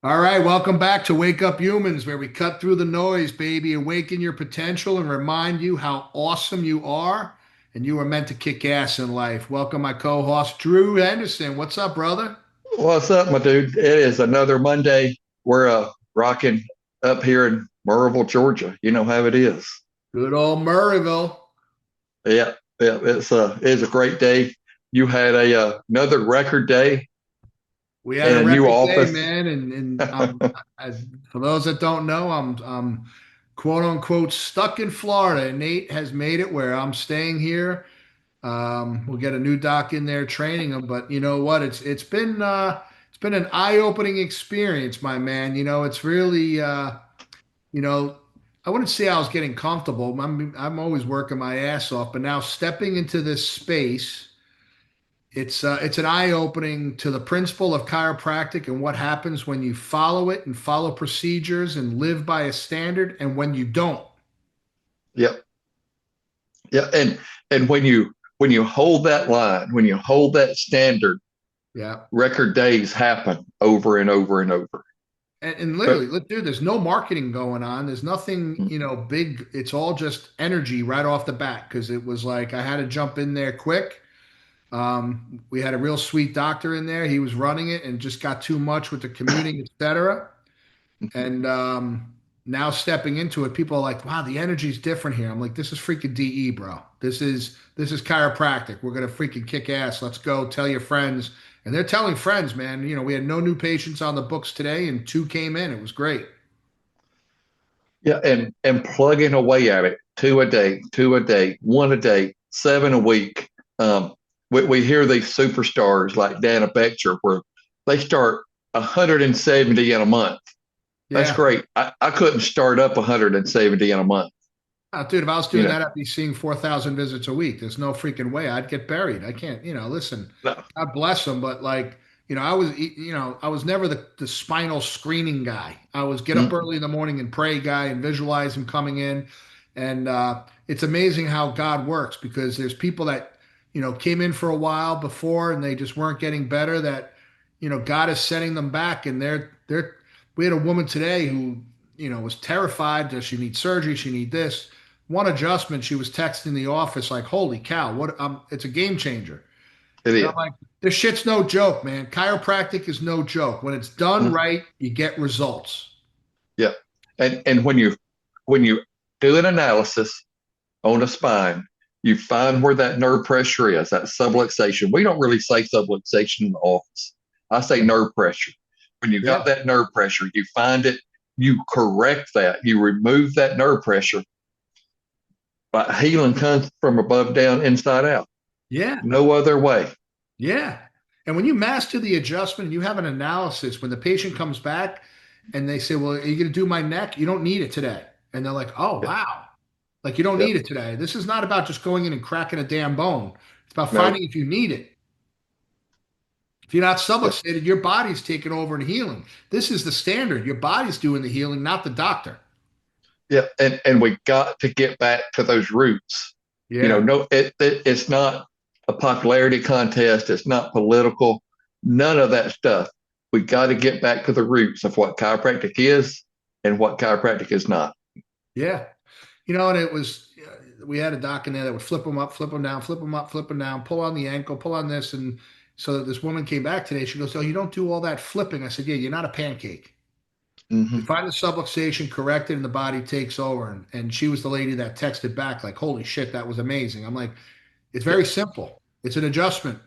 All right, welcome back to Wake Up Humans, where we cut through the noise, baby, awaken your potential, and remind you how awesome you are, and you are meant to kick ass in life. Welcome, my co-host Drew Henderson. What's up, brother? What's up, my dude? It is another Monday. We're rocking up here in Murrayville, Georgia. You know how it is. Good old Murrayville. Yeah, yeah. It's a great day. You had a another record day We had in a a new record day, office. man, and as for those that don't know, I'm quote unquote stuck in Florida. Nate has made it where I'm staying here. We'll get a new doc in there training them, but you know what? It's been an eye-opening experience, my man. It's really you know, I wouldn't say I was getting comfortable. I'm always working my ass off, but now stepping into this space, it's an eye-opening to the principle of chiropractic and what happens when you follow it and follow procedures and live by a standard, and when you don't. Yep, yeah. And when you hold that line, when you hold that standard, Yeah. record days happen over and over and over. And But literally, look, dude, there's no marketing going on. There's nothing, big. It's all just energy right off the bat because it was like I had to jump in there quick. We had a real sweet doctor in there. He was running it and just got too much with the commuting, etc. And now stepping into it, people are like, "Wow, the energy's different here." I'm like, "This is freaking DE, bro. This is chiropractic. We're gonna freaking kick ass. Let's go. Tell your friends." And they're telling friends, man. We had no new patients on the books today, and two came in. It was great. yeah, and plugging away at it, two a day, one a day, seven a week. Um, we hear these superstars like Dana Becher where they start 170 in a month. That's Yeah. great. I couldn't start up 170 in a month. Dude, if I was You doing know, that, I'd be seeing 4,000 visits a week. There's no freaking way I'd get buried. I can't, listen, no. God bless them, but like, I was never the spinal screening guy. I was get up Mm, early in the morning and pray guy and visualize him coming in. And it's amazing how God works because there's people that, came in for a while before and they just weren't getting better that, God is setting them back. And we had a woman today who, was terrified. Does she need surgery? She need this one adjustment. She was texting the office like, "Holy cow! What? It's a game changer." it And I'm is. like, "This shit's no joke, man. Chiropractic is no joke. When it's done Mm, right, you get results." yeah, and when you do an analysis on a spine, you find where that nerve pressure is, that subluxation. We don't really say subluxation in the office. I say Yeah, nerve pressure. When you got yeah, that nerve pressure, you find it, you correct that, you remove that nerve pressure. But healing comes from above down, inside out. yeah, No other way. yeah. And when you master the adjustment and you have an analysis, when the patient comes back and they say, "Well, are you going to do my neck?" You don't need it today, and they're like, "Oh, Yep. wow." Like you don't Yep. need it today. This is not about just going in and cracking a damn bone. It's about No. finding if you need it. If you're not Yep. subluxated, your body's taking over and healing. This is the standard. Your body's doing the healing, not the doctor. Yeah. And we got to get back to those roots. Yeah. No, it's not a popularity contest. It's not political. None of that stuff. We got to get back to the roots of what chiropractic is and what chiropractic is not. Yeah. And it was, we had a doc in there that would flip them up, flip them down, flip them up, flip them down, pull on the ankle, pull on this. And so this woman came back today. She goes, "Oh, you don't do all that flipping." I said, "Yeah, you're not a pancake. Hmm. You find the subluxation, correct it, and the body takes over." And she was the lady that texted back, like, "Holy shit, that was amazing." I'm like, it's Yeah. very simple. It's an adjustment.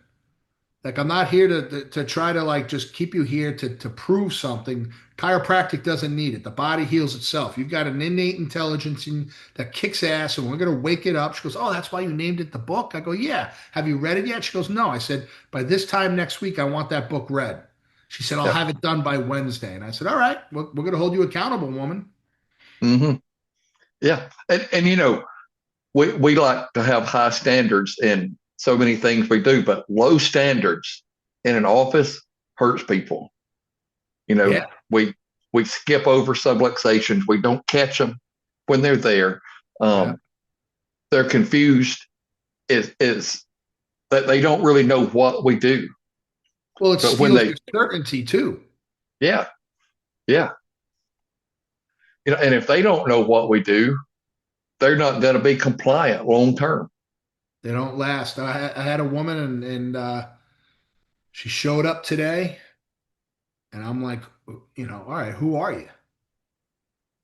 Like I'm not here to try to like just keep you here to prove something. Chiropractic doesn't need it. The body heals itself. You've got an innate intelligence that kicks ass, and we're gonna wake it up. She goes, "Oh, that's why you named it the book." I go, "Yeah. Have you read it yet?" She goes, "No." I said, "By this time next week, I want that book read." She said, "I'll Yeah. have it done by Wednesday." And I said, "All right, we're gonna hold you accountable, woman." Hmm. Yeah. And we like to have high standards in so many things we do, but low standards in an office hurts people. You Yeah, know, we we skip over subluxations. We don't catch them when they're there. yeah. Um, they're confused. Is that they don't really know what we do. Well, it But when steals they, your certainty too. yeah, Yeah. And if they don't know what we do, they're not going to be compliant long term. They don't last. I had a woman and she showed up today and I'm like, all right, who are you?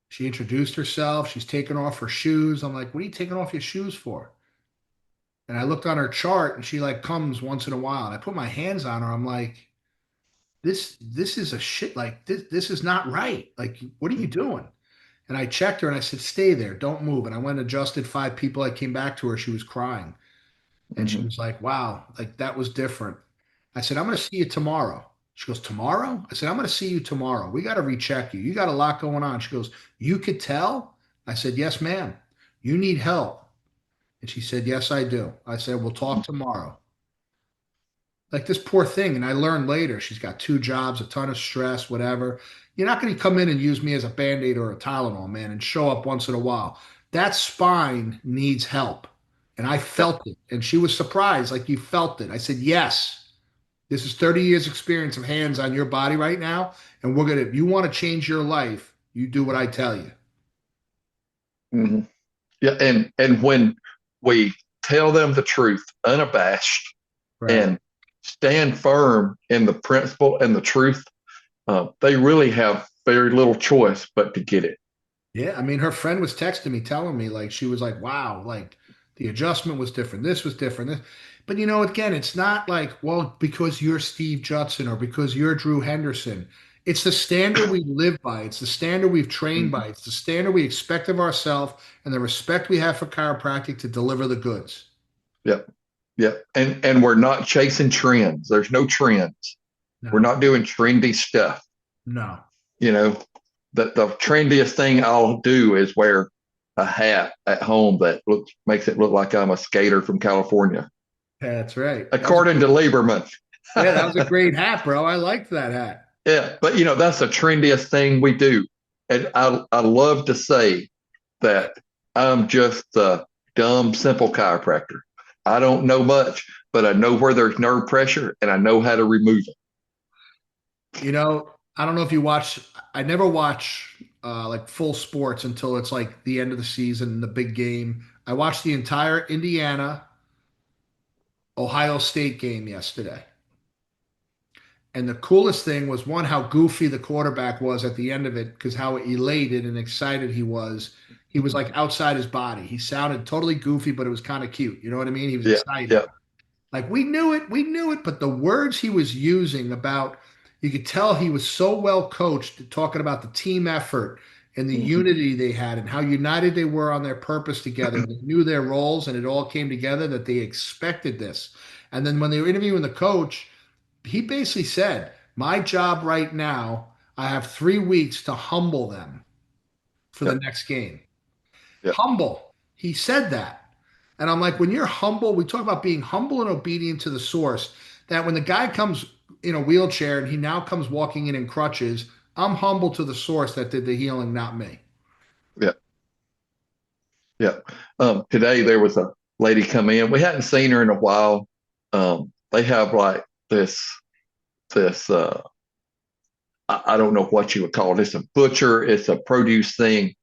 She introduced herself. She's taking off her shoes. I'm like, what are you taking off your shoes for? And I looked on her chart and she like comes once in a while. And I put my hands on her. I'm like, this is a shit. Like this is not right. Like, what are you doing? And I checked her and I said, stay there, don't move. And I went and adjusted 5 people. I came back to her. She was crying. And she Mm-hmm. was like, wow, like that was different. I said, I'm going to see you tomorrow. She goes, tomorrow? I said, I'm going to see you tomorrow. We got to recheck you. You got a lot going on. She goes, you could tell? I said, yes, ma'am. You need help. And she said, yes, I do. I said, we'll talk tomorrow. Like this poor thing. And I learned later she's got 2 jobs, a ton of stress, whatever. You're not going to come in and use me as a band-aid or a Tylenol, man, and show up once in a while. That spine needs help. And I Yep. felt it. And she was surprised, like you felt it. I said, yes. This is 30 years experience of hands on your body right now. And we're going to, if you want to change your life, you do what I tell you. Mm-hmm. Yeah. And when we tell them the truth, unabashed, Right. and stand firm in the principle and the truth, they really have very little choice but to get it. Yeah, I mean, her friend was texting me, telling me like she was like, "Wow, like the adjustment was different. This was different." But again, it's not like, well, because you're Steve Judson or because you're Drew Henderson. It's the standard we live by. It's the standard we've trained by. Mm-hmm. It's the standard we expect of ourselves and the respect we have for chiropractic to deliver the goods. Yep. Yep. And we're not chasing trends. There's no trends. We're No, not doing trendy stuff. no, You know, the trendiest thing I'll do is wear a hat at home that makes it look like I'm a skater from California, that's right. according to Lieberman. Yeah, that was a great hat, bro. I liked that hat. Yeah, but that's the trendiest thing we do. And I love to say that I'm just a dumb, simple chiropractor. I don't know much, but I know where there's nerve pressure and I know how to remove it. I don't know if you watch, I never watch like full sports until it's like the end of the season, the big game. I watched the entire Indiana Ohio State game yesterday. And the coolest thing was one, how goofy the quarterback was at the end of it, because how elated and excited he was. He was like outside his body. He sounded totally goofy, but it was kind of cute. You know what I mean? He was Yeah, excited. yeah. Like we knew it, but the words he was using about, you could tell he was so well coached, talking about the team effort and the Mm-hmm. unity they had and how united they were on their purpose together. They knew their roles and it all came together that they expected this. And then when they were interviewing the coach, he basically said, my job right now, I have 3 weeks to humble them for the Yeah, next game. yeah, Humble. He said that. And I'm like, when you're humble, we talk about being humble and obedient to the source. That when the guy comes in a wheelchair and he now comes walking in crutches, I'm humble to the source that did the healing, not me. yeah, yeah. Today there was a lady come in. We hadn't seen her in a while. They have like this I don't know what you would call it. It's a butcher, it's a produce thing.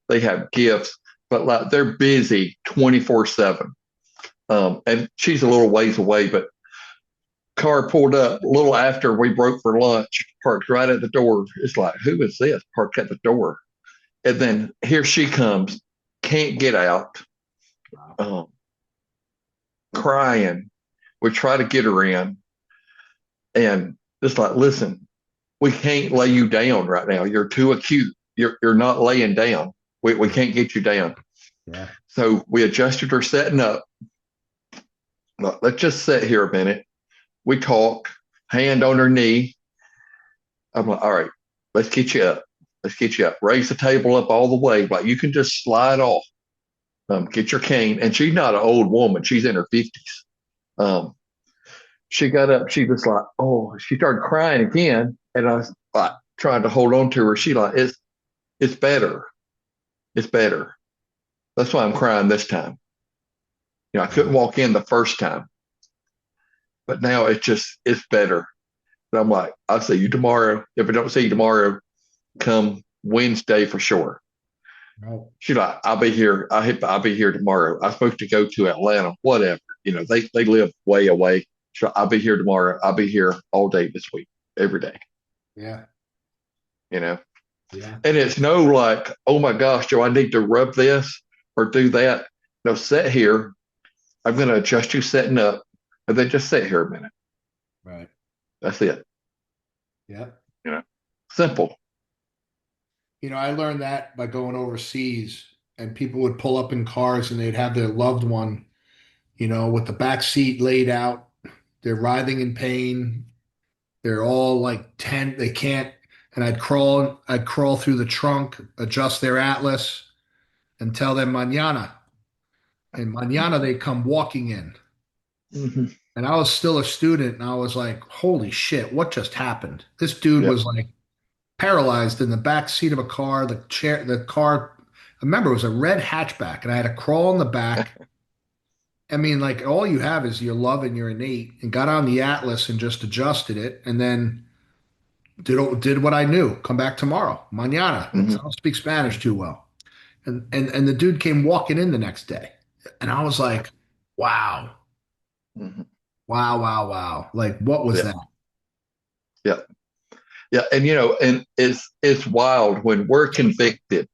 They have gifts, but like they're busy 24/7. And she's a little ways away, but car pulled up a little after we broke for lunch, parked right at the door. It's like, who is this? Parked at the door. And then here she comes, can't get out, Wow. um, crying. We try to get her in, and it's like, listen, we can't lay you down right now. You're too acute. You're not laying down. We can't get you down. Yeah. So we adjusted her setting up. Look, let's just sit here a minute. We talk, hand on her knee. I'm like, all right, let's get you up. Let's get you up. Raise the table up all the way. Like you can just slide off. Get your cane. And she's not an old woman. She's in her 50s. Um, she got up. She was like, oh, she started crying again. And I was like, trying to hold on to her. She like, it's better. It's better. That's why I'm crying this time. I couldn't Wow. walk in the first time, but now it's better. And I'm like, I'll see you tomorrow. If I don't see you tomorrow, come Wednesday for sure. No. She's like, I'll be here tomorrow. I'm supposed to go to Atlanta, whatever. They live way away. So I'll be here tomorrow. I'll be here all day this week, every day, Yeah. you know. Yeah. And it's no like, oh my gosh, Joe, I need to rub this or do that. No, sit here. I'm going to adjust you setting up, and then just sit here a minute. Right. That's it. Yeah. You know, simple. I learned that by going overseas, and people would pull up in cars and they'd have their loved one, with the back seat laid out. They're writhing in pain. They're all like 10, they can't. And I'd crawl through the trunk, adjust their atlas, and tell them mañana. And mañana they come walking in. Mm-hmm. And I was still a student, and I was like, holy shit, what just happened? This dude Yep. was like paralyzed in the back seat of a car. The car, I remember it was a red hatchback, and I had to crawl in the back. I mean, like all you have is your love and your innate, and got on the Atlas and just adjusted it, and then did what I knew. Come back tomorrow, mañana. Mm-hmm. I don't speak Spanish too well, and the dude came walking in the next day, and I was like, wow, Mm-hmm. wow, wow, wow. Like, what was Yeah. that? Yeah. Yeah. And and it's wild when we're convicted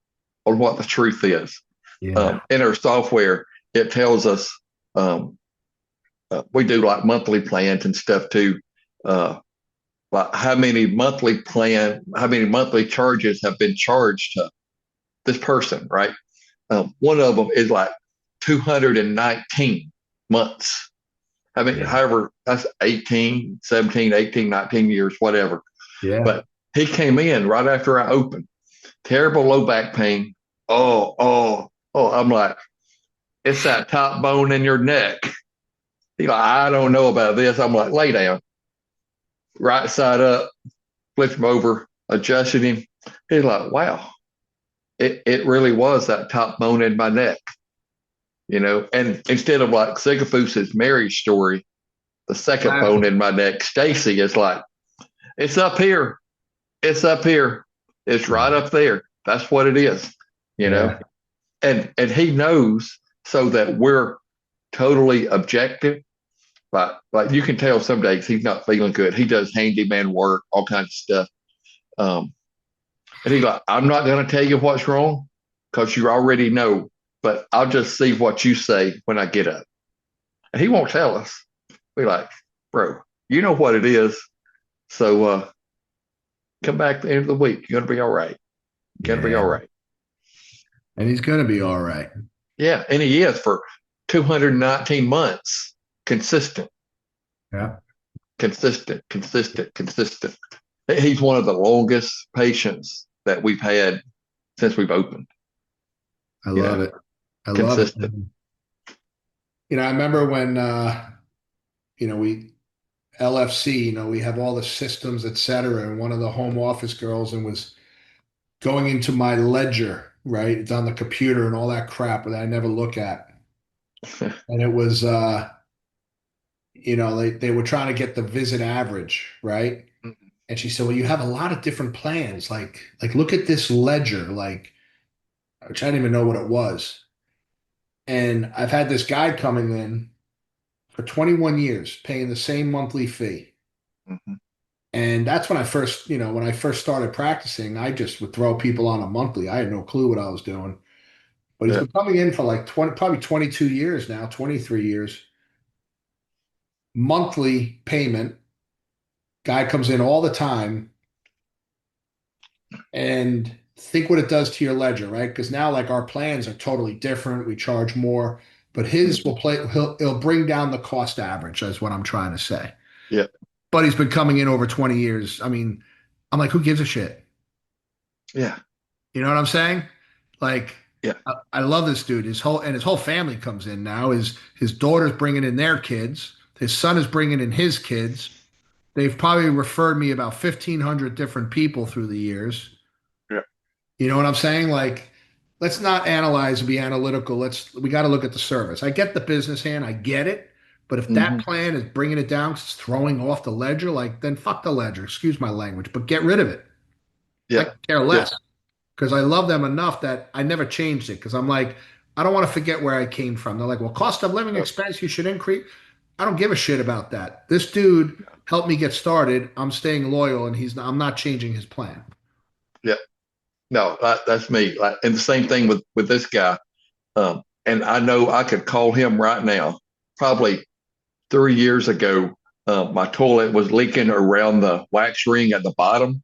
on what the truth is. Yeah, In our software, it tells us um, we do like monthly plans and stuff too. Uh, like how many monthly charges have been charged to this person, right? One of them is like 219 months. I mean, yeah, however, that's 18, 17, 18, 19 years, whatever. yeah, But he came in right after I opened. Terrible low back pain. Oh, oh, oh. I'm like, it's that top bone in your neck. He's like, I don't know about this. I'm like, lay down, right side up, flip him over, adjusted him. He's like, wow, it really was that top bone in my neck, And instead of like Sisyphus's marriage story, the second bone exactly. in my neck, Stacy, is like, it's up here. It's up here. It's right Yeah, up there. That's what it is, you know. yeah, And he knows so that we're totally objective. Like you can tell some days he's not feeling good. He does handyman work, all kinds of stuff. Um, and he's like, I'm not going to tell you what's wrong because you already know, but I'll just see what you say when I get up. And he won't tell us. We're like, bro, you know what it is. So come back at the end of the week. You're going to be all right. You're going to be yeah. all right. And he's gonna be all right. Yeah. And he is for 219 months, consistent, Yeah, consistent, consistent, consistent. He's one of the longest patients that we've had since we've opened, I you love know, it. I love it. consistent. I remember when we LFC, we have all the systems, et cetera, and one of the home office girls and was going into my ledger, right? It's on the computer and all that crap that I never look at. And it was they were trying to get the visit average, right? And she said, well, you have a lot of different plans. Like look at this ledger, like which I didn't even know what it was. And I've had this guy coming in for 21 years, paying the same monthly fee. Mm-hmm. And that's when I first started practicing, I just would throw people on a monthly. I had no clue what I was doing. But he's Yeah. been coming in for like 20, probably 22 years now, 23 years, monthly payment. Guy comes in all the time, and think what it does to your ledger, right? Because now like our plans are totally different. We charge more, but his Mm-hmm. will play, he'll bring down the cost average, is what I'm trying to say. Yeah. But he's been coming in over 20 years. I mean, I'm like, who gives a shit? Yeah. You know what I'm saying? Like, Yeah. I love this dude. His whole family comes in now. His daughter's bringing in their kids. His son is bringing in his kids. They've probably referred me about 1,500 different people through the years. Yeah. You know what I'm saying? Like, let's not analyze and be analytical. We got to look at the service. I get the business hand. I get it. But if that Mm-hmm. plan is bringing it down, 'cause it's throwing off the ledger, like then fuck the ledger. Excuse my language, but get rid of it. I Yeah. could care Yeah. less because I love them enough that I never changed it because I'm like, I don't want to forget where I came from. They're like, well, cost of living No, expense, you should increase. I don't give a shit about that. This dude helped me get started. I'm staying loyal and I'm not changing his plan. yeah. No, that's me. Like, and the same thing with this guy. And I know I could call him right now. Probably 3 years ago, my toilet was leaking around the wax ring at the bottom,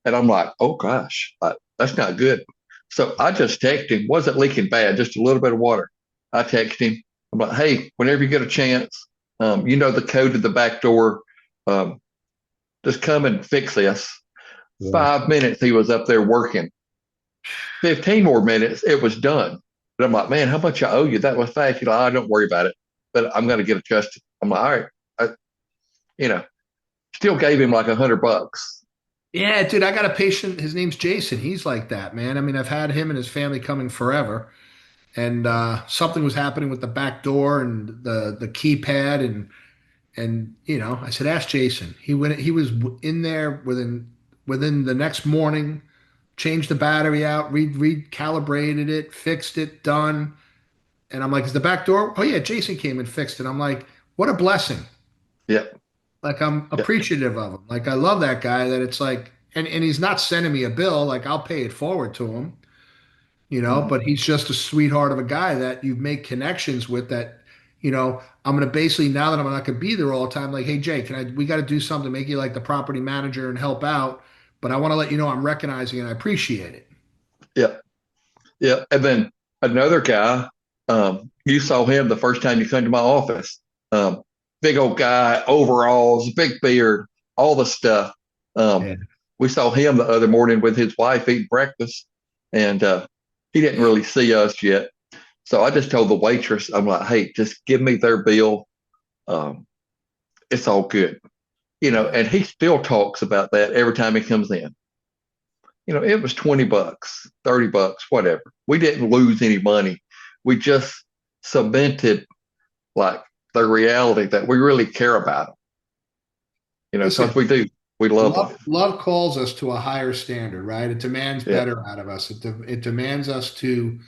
and I'm like, oh gosh, that's not good. So I just texted him. Wasn't leaking bad, just a little bit of water. I texted him. I'm like, hey, whenever you get a chance, you know the code to the back door. Um, just come and fix this. Yeah. 5 minutes, he was up there working. 15 more minutes, it was done. But I'm like, man, how much I owe you? That was fast. He's like, oh, don't worry about it. But I'm going to get adjusted. I'm like, all right. I, you know, still gave him like $100. Yeah, dude, I got a patient. His name's Jason. He's like that, man. I mean, I've had him and his family coming forever, and something was happening with the back door and the keypad, and I said, ask Jason. He went. He was in there within the next morning, changed the battery out, recalibrated it, fixed it, done. And I'm like, is the back door? Oh yeah, Jason came and fixed it. I'm like, what a blessing. Yep. Like I'm Yep. appreciative of him. Like I love that guy that it's like and he's not sending me a bill, like I'll pay it forward to him, Mm-hmm. but he's just a sweetheart of a guy that you make connections with that, I'm gonna basically now that I'm not gonna be there all the time, like, hey Jay, we gotta do something, make you like the property manager and help out, but I want to let you know I'm recognizing it and I appreciate it. Yep. Yep. And then another guy, you saw him the first time you come to my office. Um, big old guy, overalls, big beard, all the stuff. Um, Yeah. we saw him the other morning with his wife eating breakfast, and he didn't really see us yet. So I just told the waitress, I'm like, hey, just give me their bill. Um, it's all good. And he still talks about that every time he comes in. It was $20, $30, whatever. We didn't lose any money. We just cemented like the reality that we really care about them, because Listen, we do. We love them. love calls us to a higher standard, right? It demands Yeah. better out of us. It demands us to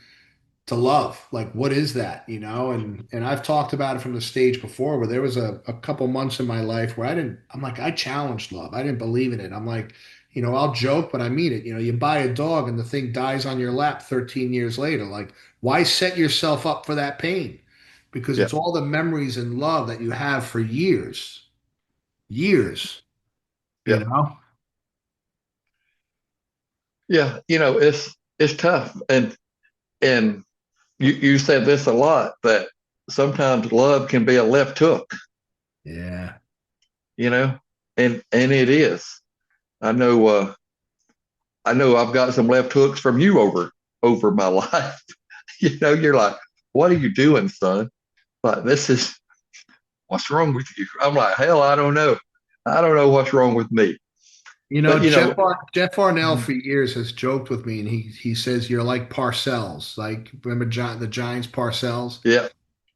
love. Like, what is that? And I've talked about it from the stage before where there was a couple months in my life where I'm like, I challenged love. I didn't believe in it. I'm like, I'll joke, but I mean it. You buy a dog and the thing dies on your lap 13 years later. Like, why set yourself up for that pain? Because Yeah. it's all the memories and love that you have for years, years, you Yeah. know? Yeah. It's tough. And you said this a lot that sometimes love can be a left hook, Yeah. you know, and it is. I know I know I've got some left hooks from you over my life. You're like, what are you doing, son? Like, this is what's wrong with you? I'm like, hell, I don't know. I don't know what's wrong with me. But Jeff Arnell for years has joked with me, and he says you're like Parcells, like remember the Giants Parcells, yeah,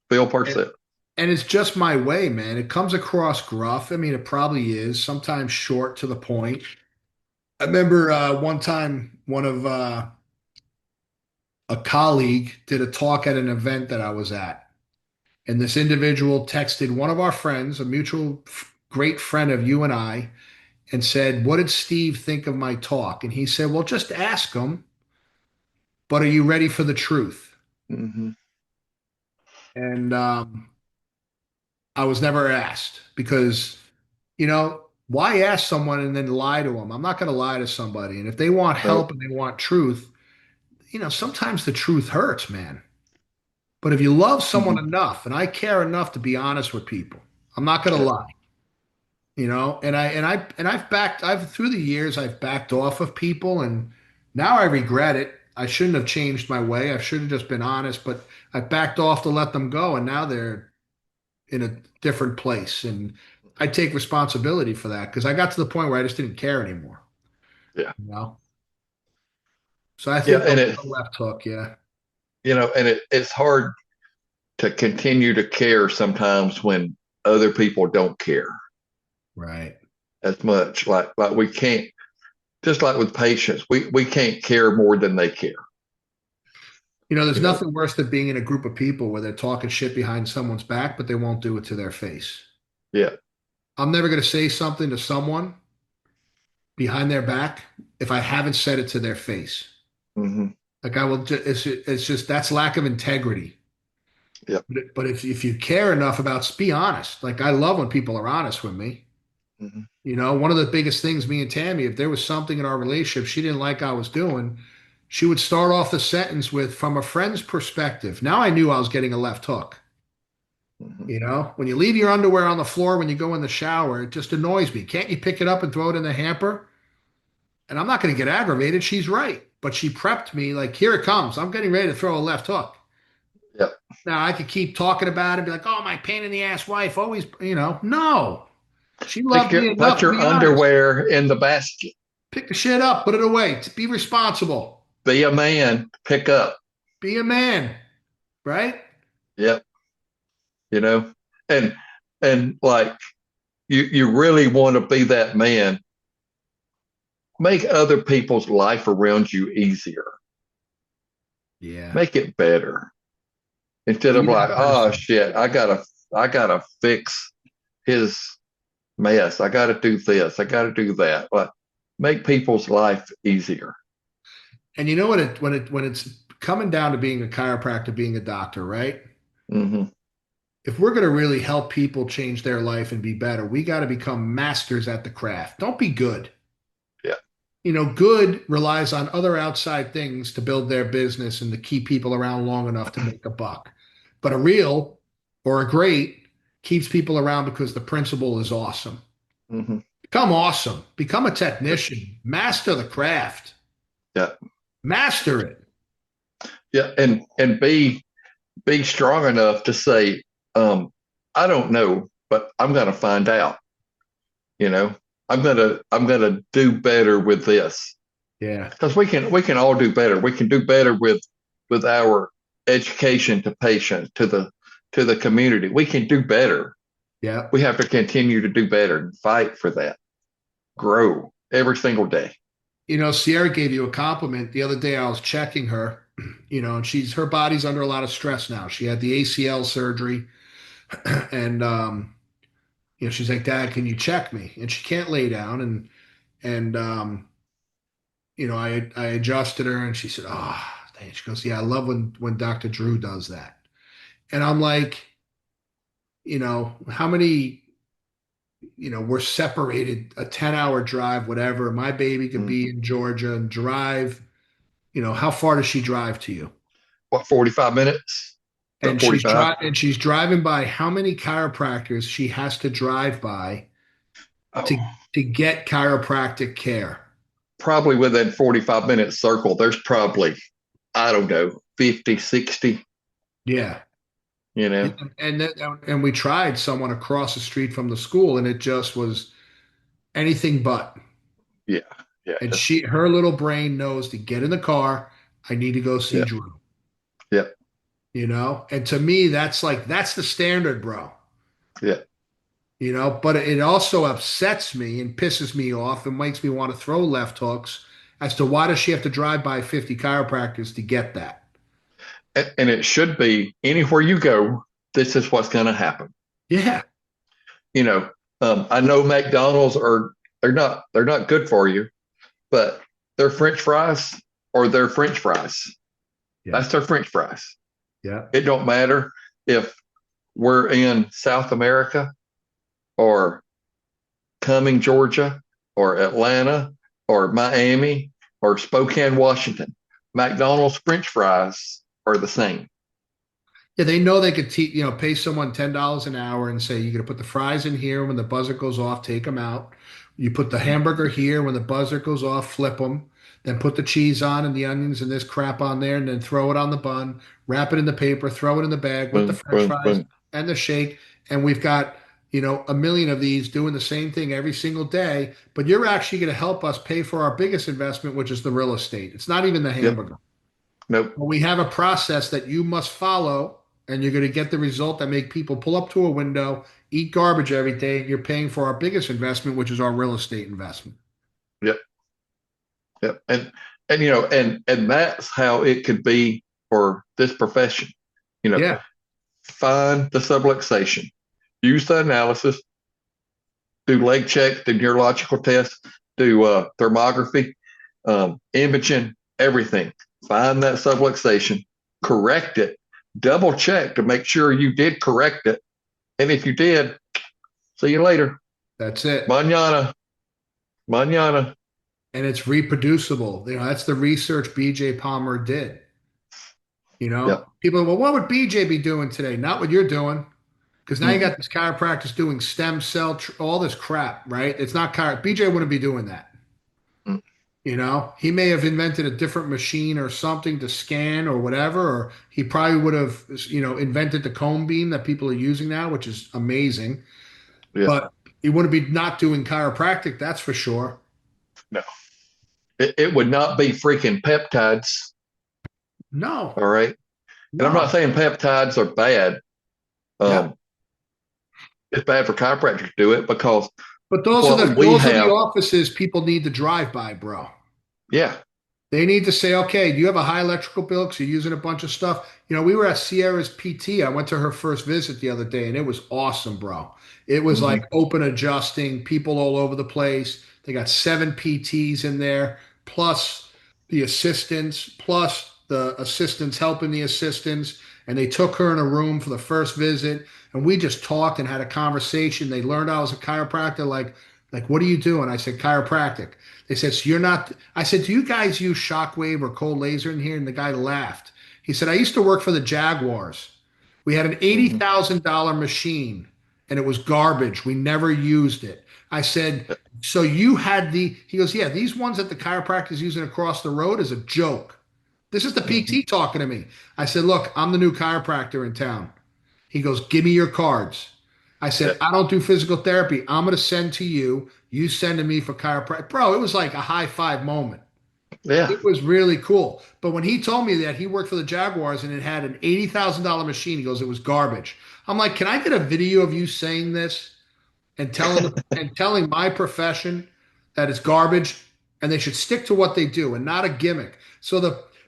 Bill and, Parcells. and it's just my way, man. It comes across gruff. I mean, it probably is sometimes short to the point. I remember one time one of a colleague did a talk at an event that I was at, and this individual texted one of our friends, a mutual great friend of you and I, and said, "What did Steve think of my talk?" And he said, "Well, just ask him, but are you ready for the truth?" Mm-hmm. And I was never asked because, why ask someone and then lie to them? I'm not going to lie to somebody. And if they want No. help and they want truth, sometimes the truth hurts, man. But if you love someone Mm-hmm. enough, and I care enough to be honest with people, I'm not going to Yeah. lie. I've through the years I've backed off of people, and now I regret it. I shouldn't have changed my way. I should have just been honest, but I backed off to let them go, and now they're in a different place, and I take responsibility for that because I got to the point where I just didn't care anymore. Yeah. You know, so I Yeah. think And the left hook, yeah, it's hard to continue to care sometimes when other people don't care right, as much. Like we can't just like with patients, we can't care more than they care. There's You know, nothing worse than being in a group of people where they're talking shit behind someone's back, but they won't do it to their face. yeah. I'm never going to say something to someone behind their back if I haven't said it to their face. Hmm. Like I will, it's just that's lack of integrity. Yeah. But if you care enough about, be honest. Like I love when people are honest with me. Hmm. One of the biggest things, me and Tammy, if there was something in our relationship she didn't like I was doing, she would start off the sentence with, from a friend's perspective. Now I knew I was getting a left hook. Hmm. When you leave your underwear on the floor when you go in the shower, it just annoys me. Can't you pick it up and throw it in the hamper? And I'm not going to get aggravated. She's right. But she prepped me like, here it comes. I'm getting ready to throw a left hook. Yeah. Now I could keep talking about it and be like, oh, my pain in the ass wife always, no. She loved me Put enough to your be honest. underwear in the basket. Pick the shit up, put it away. Be responsible. Be a man. Pick up. Be a man, right? Yep. You know, and like you really want to be that man. Make other people's life around you easier. Yeah. Make it better instead of Be like, that oh person. shit, I gotta fix his mess. I gotta do this. I gotta do that. Like, make people's life easier. And you know what when it's coming down to being a chiropractor, being a doctor, right? Hmm. If we're going to really help people change their life and be better, we got to become masters at the craft. Don't be good. Yeah. Good relies on other outside things to build their business and to keep people around long enough to make a buck. But a real or a great keeps people around because the principle is awesome. Hmm. Become awesome. Become a technician. Master the craft. Yeah. Master it. Yeah. And be strong enough to say, um, I don't know, but I'm gonna find out. You know, I'm gonna do better with this Yeah. because we can all do better. We can do better with our education to patients, to the community. We can do better. Yeah. We have to continue to do better and fight for that. Grow every single day. Sierra gave you a compliment the other day. I was checking her, and her body's under a lot of stress now. She had the ACL surgery, and she's like, Dad, can you check me? And she can't lay down, and I adjusted her, and she said, oh, dang. She goes, yeah, I love when Dr. Drew does that. And I'm like, how many, we're separated a 10-hour drive, whatever. My baby could be Mhm. in Georgia and drive. How far does she drive to you? What, 45 minutes? About And 45? she's driving by how many chiropractors she has to drive by Oh, to get chiropractic care. probably within 45-minute circle. There's probably, I don't know, 50, 60, Yeah. you know? And we tried someone across the street from the school, and it just was anything but. Yeah. Yeah. And her little brain knows to get in the car. I need to go see Yeah. Drew. Yeah. And to me, that's the standard, bro. Yeah. But it also upsets me and pisses me off and makes me want to throw left hooks as to why does she have to drive by 50 chiropractors to get that? And it should be anywhere you go, this is what's going to happen. Yeah. You know, I know McDonald's they're not good for you, but their French fries or their French fries. Yeah. That's their French fries. Yeah. It don't matter if we're in South America or Cumming, Georgia, or Atlanta, or Miami, or Spokane, Washington. McDonald's French fries are the same. Yeah, they know they could pay someone $10 an hour and say, you're going to put the fries in here. When the buzzer goes off, take them out. You put the hamburger here. When the buzzer goes off, flip them. Then put the cheese on and the onions and this crap on there, and then throw it on the bun, wrap it in the paper, throw it in the bag with the Boom, French boom, fries boom. and the shake. And we've got, a million of these doing the same thing every single day. But you're actually going to help us pay for our biggest investment, which is the real estate. It's not even the Yep. hamburger. Nope. Well, we have a process that you must follow, and you're going to get the result that make people pull up to a window, eat garbage every day, and you're paying for our biggest investment, which is our real estate investment. Yep. Yep. And and that's how it could be for this profession. You know, Yeah, find the subluxation, use the analysis, do leg checks, do neurological tests, do thermography, imaging, everything. Find that subluxation, correct it, double check to make sure you did correct it. And if you did, see you later. that's it. Manana, manana. And it's reproducible. That's the research BJ Palmer did. Yep. People, well, what would BJ be doing today? Not what you're doing. Because now you Mm-mm. got this chiropractors doing stem cell, all this crap, right? It's not BJ wouldn't be doing that. Mm. He may have invented a different machine or something to scan or whatever, or he probably would have, invented the cone beam that people are using now, which is amazing. Yeah. But he wouldn't be not doing chiropractic, that's for sure. No. It would not be freaking peptides. No, All right. And I'm not no. saying peptides are bad. Yeah. Um, it's bad for chiropractors to do it because But those are the what we those are the have, offices people need to drive by, bro. yeah. They need to say, okay, do you have a high electrical bill because you're using a bunch of stuff? We were at Sierra's PT. I went to her first visit the other day, and it was awesome, bro. It was Mm-hmm. like open adjusting, people all over the place. They got 7 PTs in there, plus the assistants, plus the assistants helping the assistants. And they took her in a room for the first visit, and we just talked and had a conversation. They learned I was a chiropractor. Like, what are you doing? I said, chiropractic. They said, so you're not. I said, do you guys use shockwave or cold laser in here? And the guy laughed. He said, I used to work for the Jaguars. We had an Mm-hmm. $80,000 machine and it was garbage. We never used it. I said, so you had he goes, yeah, these ones that the chiropractor is using across the road is a joke. This is the Mm-hmm. PT talking to me. I said, look, I'm the new chiropractor in town. He goes, give me your cards. I Yeah. said, I don't do physical therapy. I'm going to send to you. You send to me for chiropractic. Bro, it was like a high five moment. Yeah. It was really cool. But when he told me that he worked for the Jaguars and it had an $80,000 machine, he goes, it was garbage. I'm like, can I get a video of you saying this and telling my profession that it's garbage and they should stick to what they do and not a gimmick. So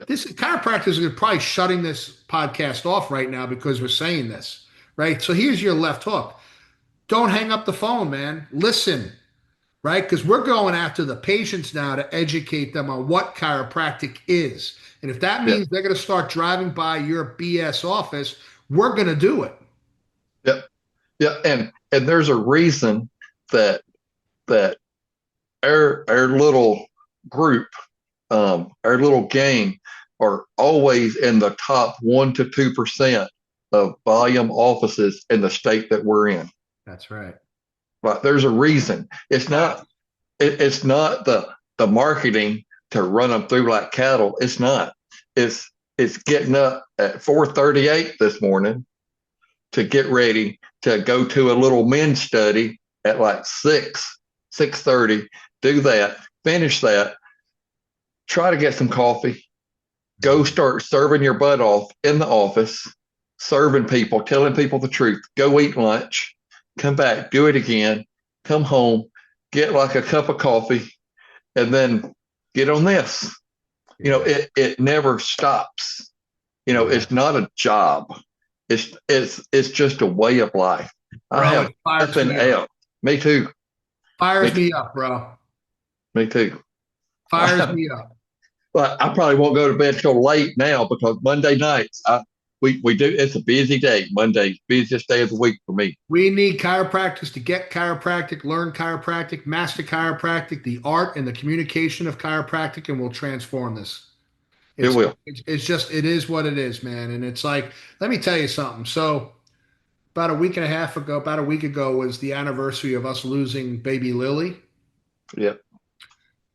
this chiropractors are probably shutting this podcast off right now because we're saying this, right? So here's your left hook. Don't hang up the phone, man. Listen, right? Because we're going after the patients now to educate them on what chiropractic is. And if that Yeah. means they're going to start driving by your BS office, we're going to do it. Yeah. Yeah. And there's a reason that that our little group, our little gang are always in the top 1 to 2% of volume offices in the state that we're in. That's right. But there's a reason. It's not the marketing to run them through like cattle. It's not. It's getting up at 4:38 this morning to get ready to go to a little men's study at like 6:30. Do that, finish that, try to get some coffee, go start serving your butt off in the office, serving people, telling people the truth. Go eat lunch, come back, do it again, come home, get like a cup of coffee, and then get on this. Yeah. It never stops. Yeah. It's not a job. It's just a way of life. I Bro, have it fires nothing me up. else. Me too. Me Fires too. me up, bro. Me too. Fires me up. But I probably won't go to bed till late now because Monday nights we do. It's a busy day. Monday, busiest day of the week for me. We need chiropractors to get chiropractic, learn chiropractic, master chiropractic, the art and the communication of chiropractic, and we'll transform this. It will. It's just it is what it is, man. And it's like, let me tell you something. So about a week and a half ago, about a week ago was the anniversary of us losing baby Lily. Yeah.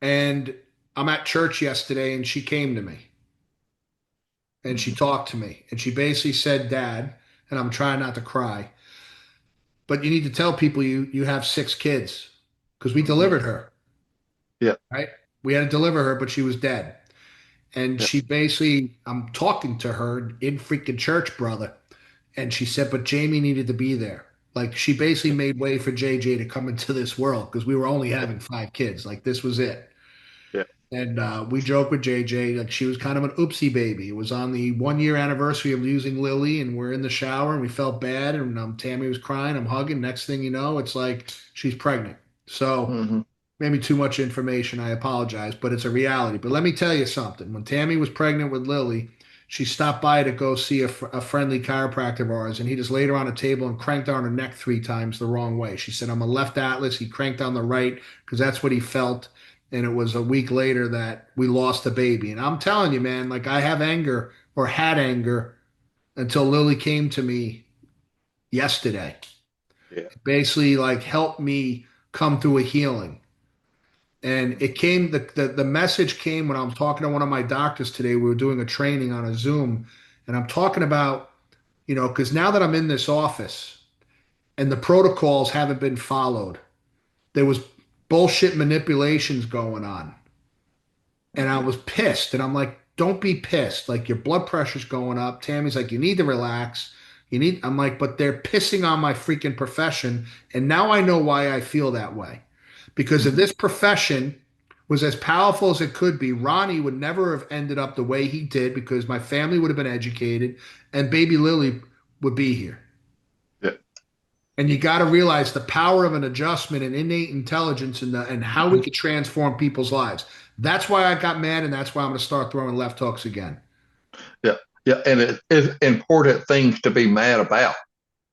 And I'm at church yesterday and she came to me and she Mhm. talked to me and she basically said, Dad, and I'm trying not to cry, but you need to tell people you have 6 kids because we Mhm. delivered her, Yeah. right? We had to deliver her, but she was dead. And Yeah. she basically, I'm talking to her in freaking church, brother. And she said, but Jamie needed to be there. Like she basically Yeah. made way for JJ to come into this world because we were only Yeah. having 5 kids. Like this was it. Yeah. And we joke with JJ like she was kind of an oopsie baby. It was on the 1 year anniversary of losing Lily, and we're in the shower and we felt bad. And Tammy was crying. I'm hugging. Next thing you know, it's like she's pregnant. So Hmm. maybe too much information. I apologize, but it's a reality. But let me tell you something. When Tammy was pregnant with Lily, she stopped by to go see a friendly chiropractor of ours, and he just laid her on a table and cranked on her neck 3 times the wrong way. She said, "I'm a left atlas." He cranked on the right because that's what he felt. And it was a week later that we lost the baby. And I'm telling you, man, like I have anger or had anger until Lily came to me yesterday. Yeah. It basically like helped me come through a healing. And it came, the message came when I was talking to one of my doctors today. We were doing a training on a Zoom, and I'm talking about, because now that I'm in this office and the protocols haven't been followed, there was bullshit manipulations going on. And I Hmm. was pissed. And I'm like, don't be pissed. Like your blood pressure's going up. Tammy's like, you need to relax. I'm like, but they're pissing on my freaking profession. And now I know why I feel that way. Because if Hmm. this profession was as powerful as it could be, Ronnie would never have ended up the way he did because my family would have been educated and baby Lily would be here. Yeah. And you got to realize the power of an adjustment and innate intelligence and how we Hmm. could transform people's lives. That's why I got mad, and that's why I'm going to start throwing left hooks again. Yeah. Yeah. And it is important things to be mad about.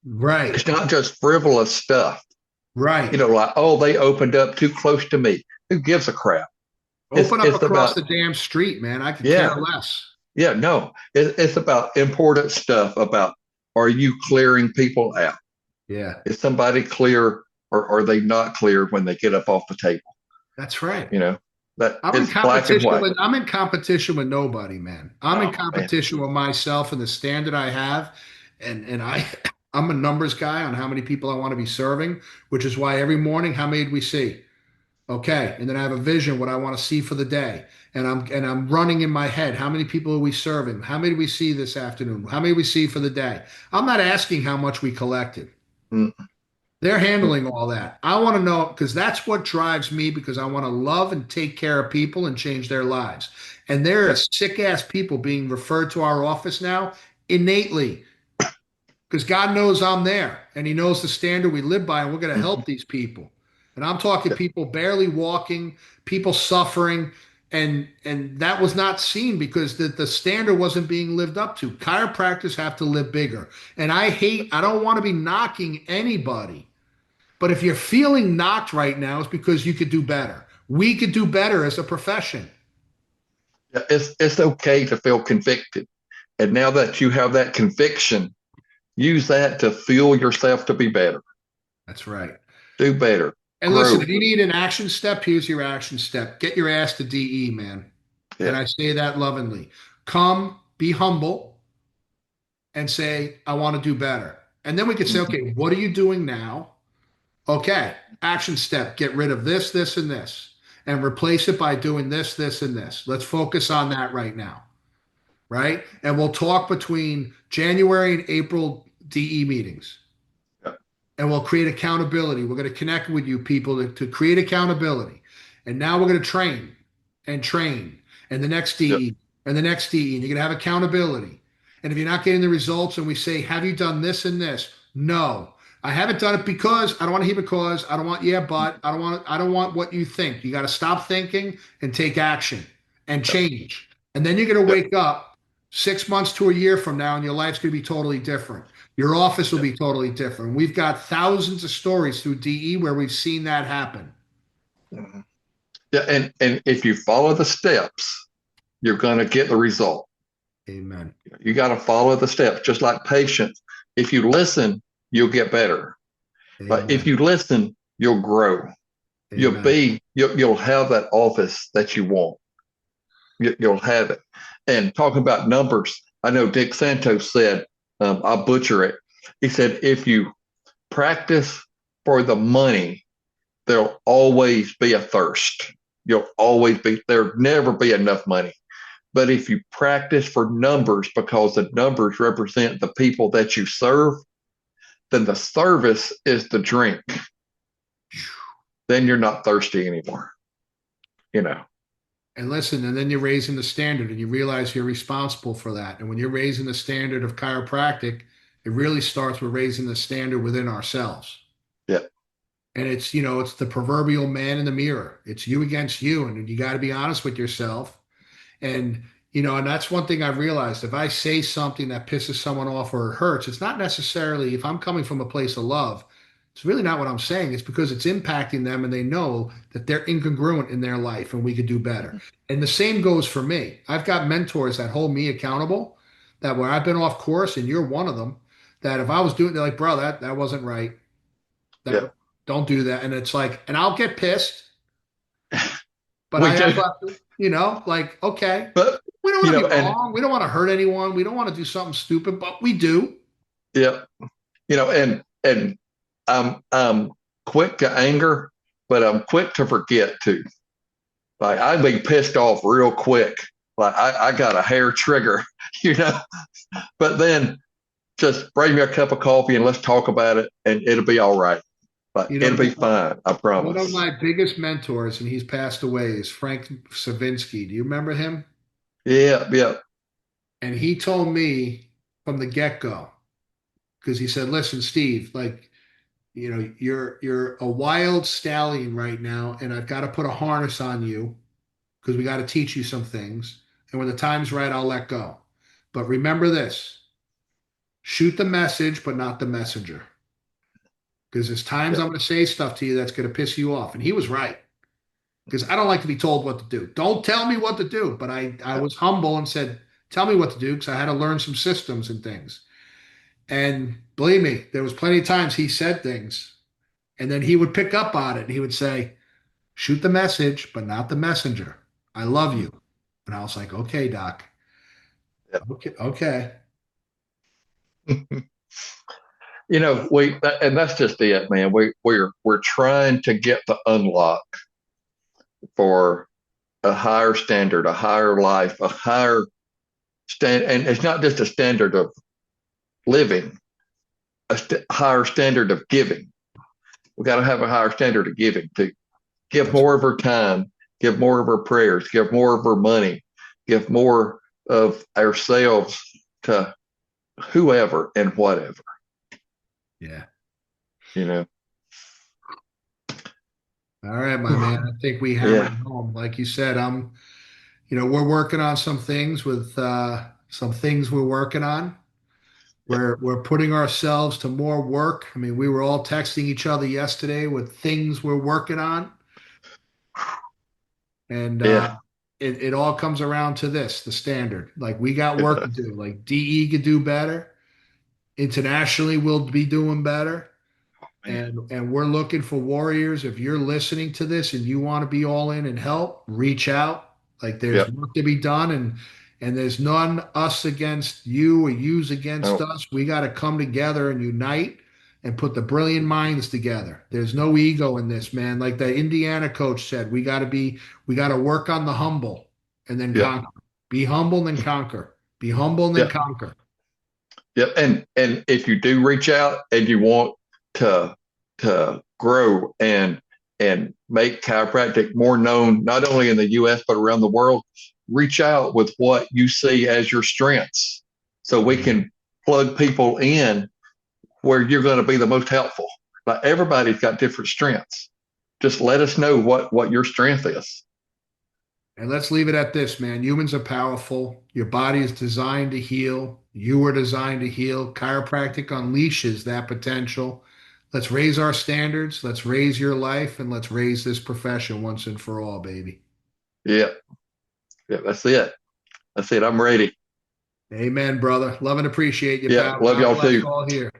Right, It's not just frivolous stuff. right. Like, oh, they opened up too close to me. Who gives a crap? It's Open up it's across about, the damn street, man. I could care yeah, less. yeah, no. It's about important stuff about, are you clearing people out? Yeah, Is somebody clear, or are they not clear when they get up off the table? that's right. You know, that I'm in it's black and competition white. with I'm in competition with nobody, man. I'm in Oh man. competition with myself and the standard I have, and I'm a numbers guy on how many people I want to be serving, which is why every morning, how many do we see? Okay, and then I have a vision what I want to see for the day, and I'm running in my head. How many people are we serving? How many do we see this afternoon? How many do we see for the day? I'm not asking how much we collected. Mm, They're mm, handling all that. I want to know because that's what drives me because I want to love and take care of people and change their lives. And there are yeah. sick ass people being referred to our office now innately because God knows I'm there and He knows the standard we live by, and we're going to Mhm. help these people. And I'm talking Yeah. people barely walking, people suffering, and that was not seen because the standard wasn't being lived up to. Chiropractors have to live bigger. And I don't want to be knocking anybody, but if you're feeling knocked right now, it's because you could do better. We could do better as a profession. Yeah, it's okay to feel convicted. And now that you have that conviction, use that to fuel yourself to be better, That's right. do better, And listen, if grow. you need an action step, here's your action step. Get your ass to DE, man. And Yeah. I say that lovingly. Come, be humble, and say, I want to do better. And then we could say, Hmm. okay, what are you doing now? Okay, action step, get rid of this, this, and this, and replace it by doing this, this, and this. Let's focus on that right now. Right? And we'll talk between January and April DE meetings. Yeah. And we'll create accountability. We're going to connect with you people to create accountability. And now we're going to train and train and the next Yeah. DE and the next DE. And you're going to have accountability. And if you're not getting the results and we say, have you done this and this? No, I haven't done it because I don't want to hear because I don't want, yeah, but I don't want what you think. You got to stop thinking and take action and Yeah. change. And then you're going to Yeah. wake up 6 months to a year from now and your life's going to be totally different. Your office will Yeah. be totally different. We've got thousands of stories through DE where we've seen that happen. Mhm. Yeah. And if you follow the steps, you're going to get the result. Amen. You got to follow the steps, just like patience. If you listen, you'll get better. Like if Amen. you listen, you'll grow. Amen. You'll have that office that you want. You'll have it. And talking about numbers, I know Dick Santos said, I'll butcher it. He said, if you practice for the money, there'll always be a thirst. There'll never be enough money. But if you practice for numbers because the numbers represent the people that you serve, then the service is the drink. Then you're not thirsty anymore, you know. And listen, and then you're raising the standard and you realize you're responsible for that. And when you're raising the standard of chiropractic, it really starts with raising the standard within ourselves. Yeah, And it's, it's the proverbial man in the mirror. It's you against you. And you got to be honest with yourself. And, and that's one thing I've realized. If I say something that pisses someone off or it hurts, it's not necessarily, if I'm coming from a place of love, it's really not what I'm saying. It's because it's impacting them and they know that they're incongruent in their life and we could do better. And the same goes for me. I've got mentors that hold me accountable, that where I've been off course and you're one of them, that if I was doing, they're like, bro, that wasn't right. yeah. That don't do that. And it's like, and I'll get pissed, but We I do, have to, like, okay, but we don't want to be and wrong. We don't want to hurt anyone. We don't want to do something stupid, but we do. yeah, and I'm quick to anger, but I'm quick to forget too. Like I'd be pissed off real quick. Like I got a hair trigger, you know. But then just bring me a cup of coffee and let's talk about it, and it'll be all right. Like You it'll be know, fine. I one of promise. my biggest mentors, and he's passed away, is Frank Savinsky. Do you remember him? Yeah, yeah, And he told me from the get-go, because he said, listen, Steve, like, you're a wild stallion right now, and I've got to put a harness on you because we got to teach you some things. And when the time's right, I'll let go. But remember this: shoot the message, but not the messenger. Because there's times yeah, I'm going to say stuff to you that's going to piss you off. And he was right. Because I don't like to be told what to do. Don't tell me what to do. But I yeah, was humble and said, tell me what to do because I had to learn some systems and things. And believe me, there was plenty of times he said things and then he would pick up on it and he would say, shoot the message, but not the messenger. I love you. And I was like, okay, doc. yeah. Okay. Okay. We and that's just it, man. We're trying to get the unlock for a higher standard, a higher life, a higher stand, and it's not just a standard of living, higher standard of giving. We got to have a higher standard of giving to give That's more of our time, give more of our prayers, give more of our money, give more of ourselves to whoever and whatever, yeah. you know. All right, my man. I think we hammered Yeah, it home. Like you said, we're working on some things with some things we're working on. yeah, We're putting ourselves to more work. I mean, we were all texting each other yesterday with things we're working on, and yeah, it all comes around to this, the standard. Like we got work to do. Like DE could do better. Internationally, we'll be doing better. man. And we're looking for warriors. If you're listening to this and you want to be all in and help, reach out. Like there's Yeah, work to be done, and there's none us against you or yous against no, us. We got to come together and unite and put the brilliant minds together. There's no ego in this, man. Like the Indiana coach said, we got to work on the humble and then yeah, conquer. Be humble and then conquer. Be humble and then yeah, conquer. yeah. And if you do reach out and you want to grow and make chiropractic more known, not only in the U.S. but around the world, reach out with what you see as your strengths, so we can plug people in where you're going to be the most helpful. Like everybody's got different strengths. Just let us know what your strength is. And let's leave it at this, man. Humans are powerful. Your body is designed to heal. You were designed to heal. Chiropractic unleashes that potential. Let's raise our standards. Let's raise your life and let's raise this profession once and for all, baby. Yeah, yeah, that's it. That's it. I'm ready. Amen, brother. Love and appreciate you, Yeah, pal. love God y'all bless too. all here.